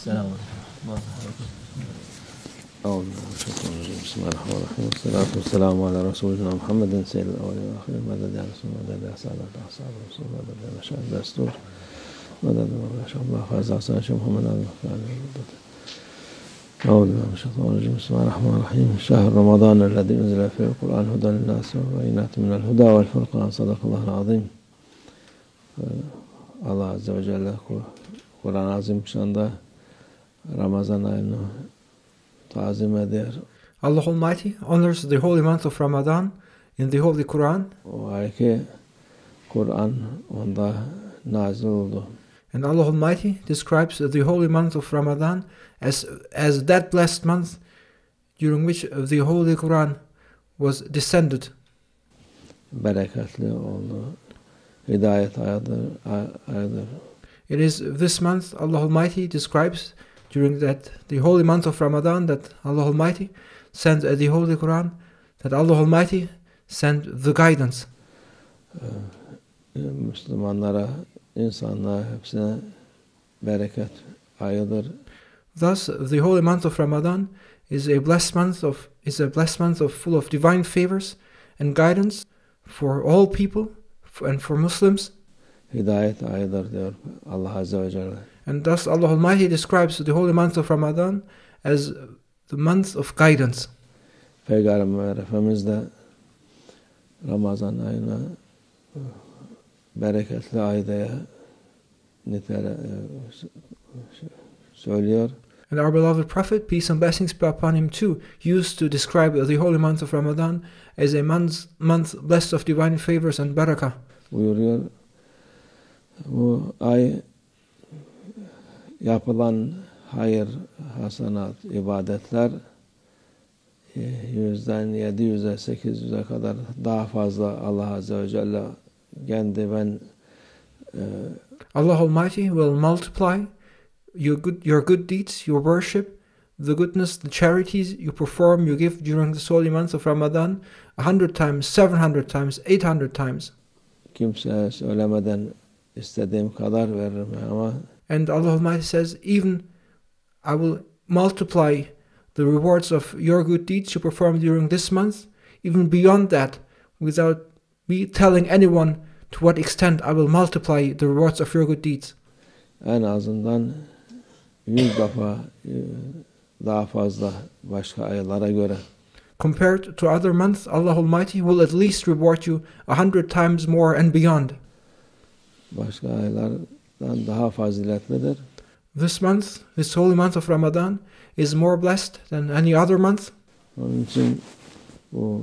Selamun Aleyküm. Bismillahirrahmanirrahim. Salatu vesselamu ala Resulina Muhammedin seyyidil evvelin ve ahirin. Meded ya Resulullah, meded ya Saadat, ashab-ı Resulullah, meded ya meşahid destur. Meded ya meşahullah, faiz Hasan Şeyh Muhammed al-Muhtar'ın. أعوذ بالله من الشيطان الرجيم بسم الله الرحمن الرحيم شهر رمضان الذي أنزل فيه القرآن هدى للناس وبينات من الهدى والفرقان صدق الله العظيم. Allah Azze ve Celle Kur'an-ı Azimüşşan'da Ramazan ayını tazim eder. Allah Almighty honors the holy month of Ramadan in the Holy Quran. O ay ki Kur'an onda nazil oldu. And Allah Almighty describes the holy month of Ramadan as that blessed month during which the Holy Quran was descended. Bereketli oldu. Hidayet ayıdır. It is this month Allah Almighty describes during the holy month of Ramadan that Allah Almighty sent the Holy Quran, that Allah Almighty sent the guidance. Müslümanlara, insanlara hepsine bereket ayıdır. Thus, the holy month of Ramadan is a blessed month full of divine favors and guidance for all people and for Muslims. Hidayet ayıdır diyor Allah Azze ve Celle. And thus Allah Almighty describes the holy month of Ramadan as the month of guidance. Peygamber Efendimiz de Ramazan ayına bereketli ay diye söylüyor. And our beloved Prophet, peace and blessings be upon him too, used to describe the holy month of Ramadan as a month blessed of divine favors and barakah. Buyuruyor. Bu ay yapılan hayır, hasanat, ibadetler 100'den 700'e 800'e kadar daha fazla Allah Azze ve Celle kendi Allah Almighty will multiply your good deeds, your worship, the goodness, the charities you perform, you give during this holy month of Ramadan 100 times, 700 times, 800 times. Kimseye söylemeden istediğim kadar veririm ama And Allah Almighty says, even I will multiply the rewards of your good deeds you perform during this month, even beyond that, without me telling anyone to what extent I will multiply the rewards of your good deeds. En azından 100 defa daha fazla başka aylara göre. Compared to other months, Allah Almighty will at least reward you 100 times more and beyond. Başka aylardan daha faziletlidir. This month, this holy month of Ramadan, is more blessed than any other month. Onun için bu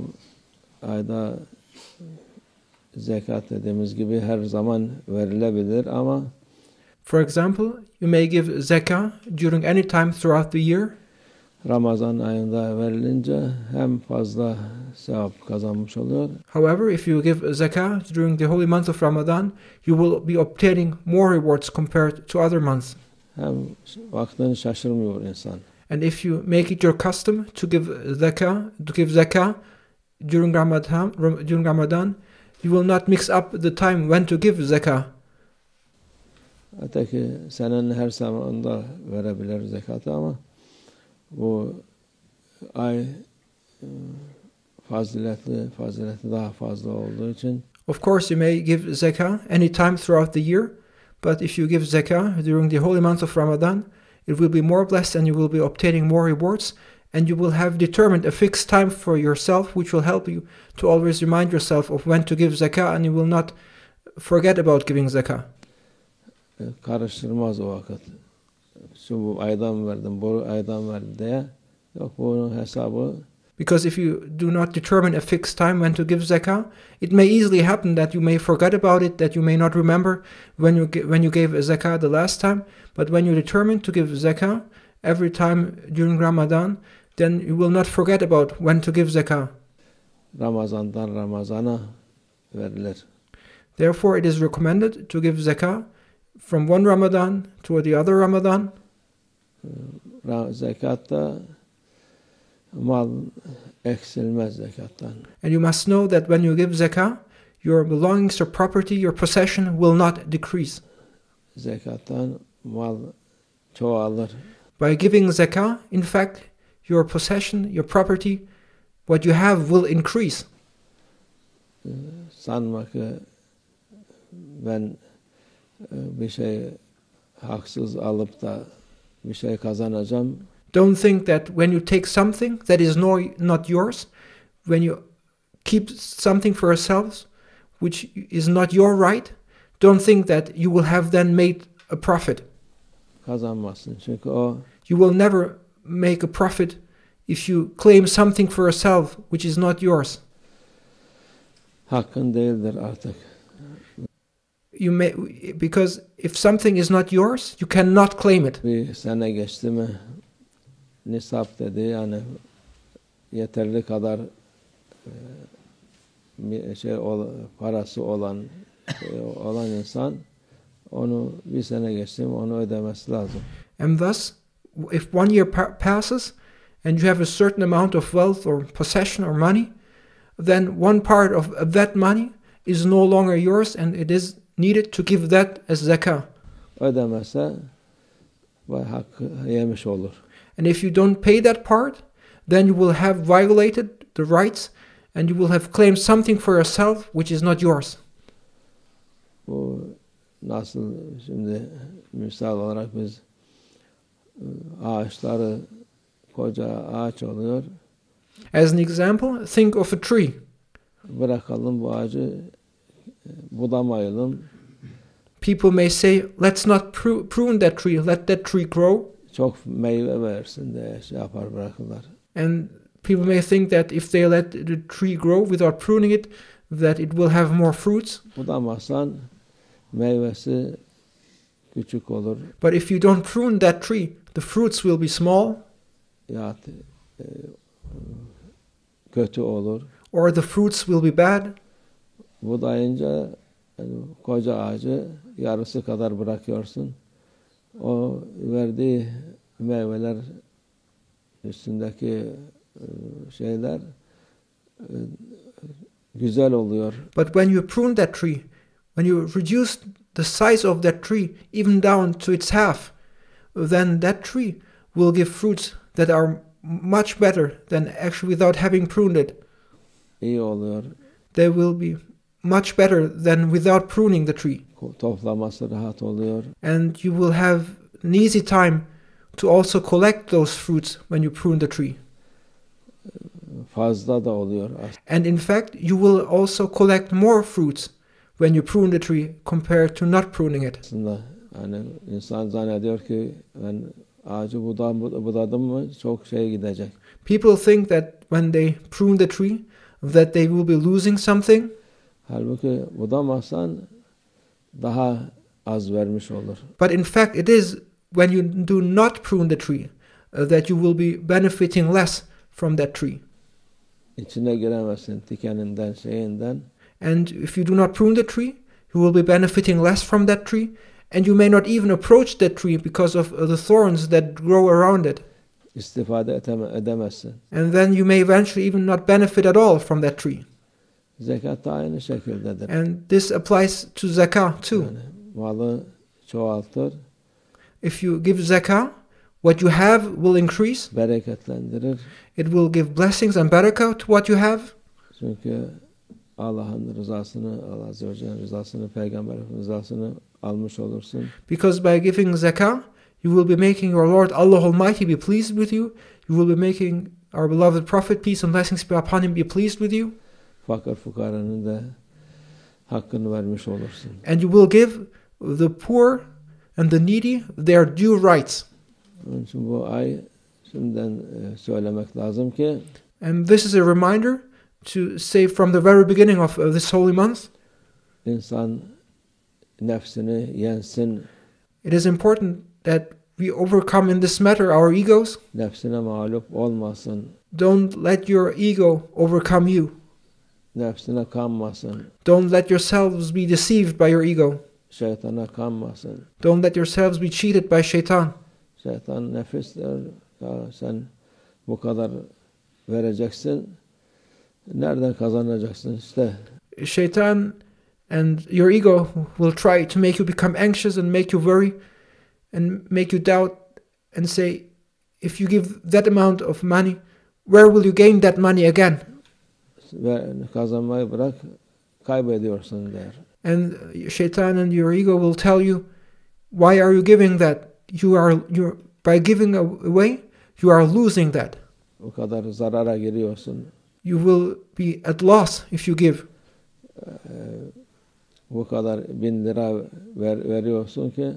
ayda zekat dediğimiz gibi her zaman verilebilir ama For example, you may give zakah during any time throughout the year. Ramazan ayında verilince hem fazla sevap kazanmış oluyor. However, if you give zakah during the holy month of Ramadan, you will be obtaining more rewards compared to other months. Hem vaktini şaşırmıyor insan. And if you make it your custom to give zakah during Ramadan, you will not mix up the time when to give zakah. Öteki senenin her zamanında verebilir zekatı ama bu ay fazileti daha fazla olduğu için. Of course, you may give zakah any time throughout the year, but if you give zakah during the holy month of Ramadan, it will be more blessed and you will be obtaining more rewards, and you will have determined a fixed time for yourself, which will help you to always remind yourself of when to give zakah, and you will not forget about giving zakah. Karıştırmaz o vakit. Şu aydan verdim, bu aydan verdim diye. Yok, bunun hesabı. Because if you do not determine a fixed time when to give zakah, it may easily happen that you may forget about it, that you may not remember when you gave zakah the last time. But when you determine to give zakah every time during Ramadan, then you will not forget about when to give zakah. Ramazandan Ramazana verilir. Therefore, it is recommended to give zakah from one Ramadan to the other Ramadan. Zekatta mal eksilmez zekattan. And you must know that when you give zakah, your belongings or property, your possession will not decrease. Zekattan mal çoğalır. By giving zakah, in fact, your possession, your property, what you have will increase. Sanma ki ben bir şey haksız alıp da bir şey kazanacağım. Don't think that when you take something that is not yours, when you keep something for yourselves which is not your right, don't think that you will have then made a profit. Kazanmazsın. Çünkü o You will never make a profit if you claim something for yourself which is not yours. hakkın değildir artık. Because if something is not yours, you cannot claim it. Bir sene geçti mi nisap dedi, yani yeterli kadar parası olan insan onu bir sene geçti mi onu ödemesi lazım. And thus, if 1 year passes and you have a certain amount of wealth or possession or money, then one part of that money is no longer yours and it is needed to give that as zakah. Ödemezse hakkı yemiş olur. And if you don't pay that part, then you will have violated the rights and you will have claimed something for yourself which is not yours. Bu nasıl, şimdi misal olarak biz ağaçları, koca ağaç oluyor. As an example, think of a tree. Bırakalım bu ağacı, budamayalım. People may say, let's not prune that tree, let that tree grow. Çok meyve versin diye yapar, bırakırlar. And people may think that if they let the tree grow without pruning it, that it will have more fruits. Budamazsan meyvesi küçük olur. But if you don't prune that tree, the fruits will be small. Ya kötü olur. Or the fruits will be bad. Budayınca koca ağacı yarısı kadar bırakıyorsun. O verdiği meyveler, üstündeki şeyler güzel oluyor. But when you prune that tree, when you reduce the size of that tree even down to its half, then that tree will give fruits that are much better than actually without having pruned it. İyi oluyor. They will be much better than without pruning the tree. Toplaması rahat oluyor. And you will have an easy time to also collect those fruits when you prune the tree. Fazla da oluyor. And in fact, you will also collect more fruits when you prune the tree compared to not pruning it. Aslında yani insan zannediyor ki ben ağacı budadım mı çok şey gidecek. People think that when they prune the tree, that they will be losing something. Halbuki budamazsan daha az vermiş olur. But in fact, it is when you do not prune the tree that you will be benefiting less from that tree. İçine giremezsin tikeninden, şeyinden. And if you do not prune the tree, you will be benefiting less from that tree, and you may not even approach that tree because of the thorns that grow around it. İstifade edemezsin. And then you may eventually even not benefit at all from that tree. Zekat da aynı şekildedir. And this applies to zakah too. Yani malı çoğaltır. If you give zakah, what you have will increase. Bereketlendirir. It will give blessings and barakah to what you have. Çünkü Allah'ın rızasını, Allah Azze ve Celle'nin rızasını, Peygamber'in rızasını almış olursun. Because by giving zakah, you will be making your Lord Allah Almighty be pleased with you. You will be making our beloved Prophet, peace and blessings be upon him, be pleased with you. Fakir fukaranın da hakkını vermiş olursun. And you will give the poor and the needy their due rights. Onun için bu ay şimdiden söylemek lazım ki And this is a reminder to say from the very beginning of this holy month, insan nefsini yensin. it is important that we overcome in this matter our egos. Nefsine mağlup olmasın. Don't let your ego overcome you. Nefsine kanmasın. Don't let yourselves be deceived by your ego. Şeytana kanmasın. Don't let yourselves be cheated by shaitan. Şeytan nefis der, ya sen bu kadar vereceksin. Nereden kazanacaksın işte? Shaitan and your ego will try to make you become anxious and make you worry and make you doubt and say, if you give that amount of money, where will you gain that money again? Ve kazanmayı bırak, kaybediyorsun der. And Shaitan and your ego will tell you, why are you giving that? By giving away, you are losing that. O kadar zarara giriyorsun. You will be at loss if you give. Bu kadar 1000 lira veriyorsun ki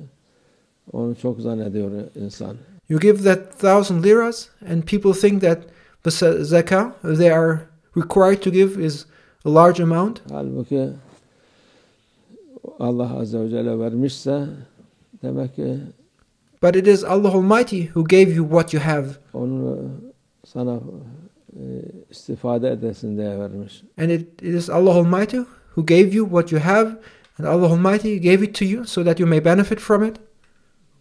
onu çok zannediyor insan. You give that 1,000 liras, and people think that the zakah they are required to give is a large amount. Halbuki Allah Azze ve Celle vermişse demek ki But it is Allah Almighty who gave you what you have. Onu sana istifade edesin diye vermiş. And it is Allah Almighty who gave you what you have, and Allah Almighty gave it to you so that you may benefit from it.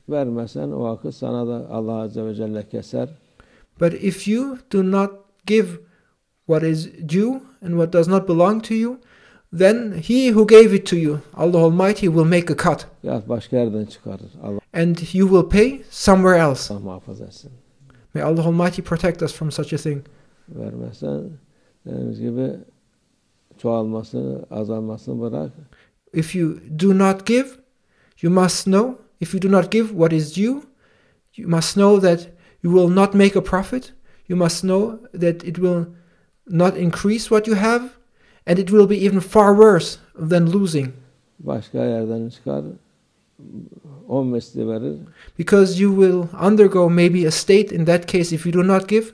Vermesen o vakit sana da Allah Azze ve Celle keser. But if you do not give what is due and what does not belong to you, then He who gave it to you, Allah Almighty, will make a cut. Ya başka yerden çıkarır. Allah And you will pay somewhere else. muhafaza etsin. May Allah Almighty protect us from such a thing. Vermezsen dediğimiz gibi çoğalmasını, azalmasını bırak. If you do not give, you must know, if you do not give what is due, you must know that you will not make a profit. You must know that it will not increase what you have, and it will be even far worse than losing. Başka yerden çıkar, 10 misli verir. Because you will undergo maybe a state in that case, if you do not give,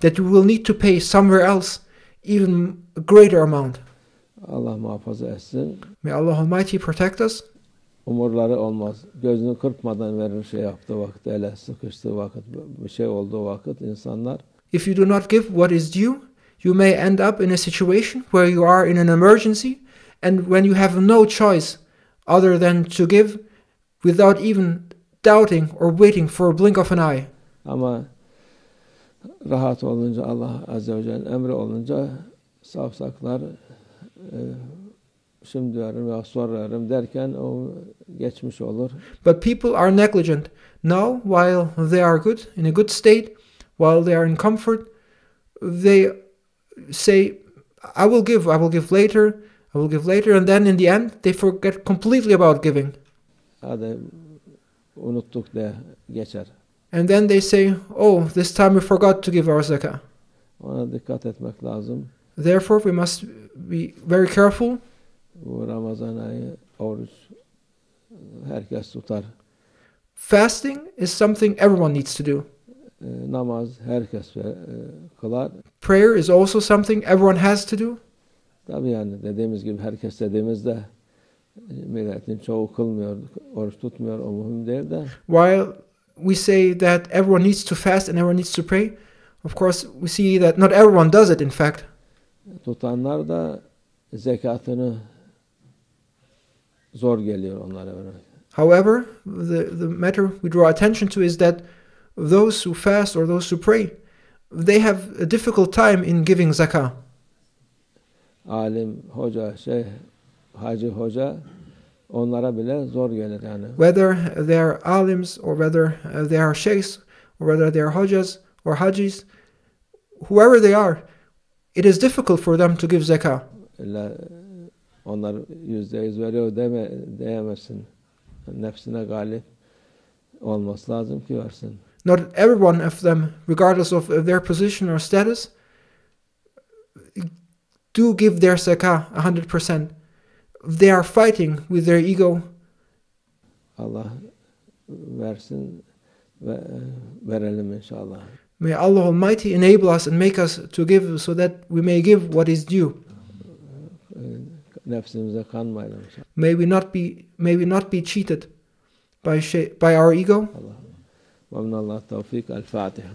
that you will need to pay somewhere else even a greater amount. Allah muhafaza etsin. May Allah Almighty protect us. Umurları olmaz. Gözünü kırpmadan verir şey yaptığı vakit, ele sıkıştığı vakit, bir şey olduğu vakit insanlar. If you do not give what is due, you may end up in a situation where you are in an emergency, and when you have no choice other than to give without even doubting or waiting for a blink of an eye. Ama rahat olunca, Allah Azze ve Celle'nin emri olunca safsaklar şimdi veririm ya sonra veririm derken o geçmiş olur. But people are negligent now while they are good, in a good state, while they are in comfort. They say, I will give later, and then in the end they forget completely about giving. Hadi unuttuk de geçer. And then they say, oh, this time we forgot to give our zakah. Ona dikkat etmek lazım. Therefore we must be very careful. Bu Ramazan ayı oruç herkes tutar. Fasting is something everyone needs to do. Namaz herkes kılar. Prayer is also something everyone has to do. Tabii yani dediğimiz gibi herkes dediğimizde milletin çoğu kılmıyor, oruç tutmuyor, o mühim değil de. While we say that everyone needs to fast and everyone needs to pray, of course we see that not everyone does it in fact. Tutanlar da zekatını zor geliyor onlara vermek. However, the matter we draw attention to is that those who fast or those who pray, they have a difficult time in giving zakah. Alim, hoca, hacı hoca onlara bile zor gelir yani. Whether they are alims or whether they are sheikhs or whether they are hojas or hajis, whoever they are, it is difficult for them to give zakah. Onlar %100 veriyor diyemezsin. Nefsine galip olması lazım ki versin. Not every one of them, regardless of their position or status, do give their zakah 100%. They are fighting with their ego. Allah versin ve verelim inşallah. May Allah Almighty enable us and make us to give so that we may give what is due. Nefsimize kanmayalım. May we not be cheated by our ego. Allah. Ve minallah tevfik. El Fatiha.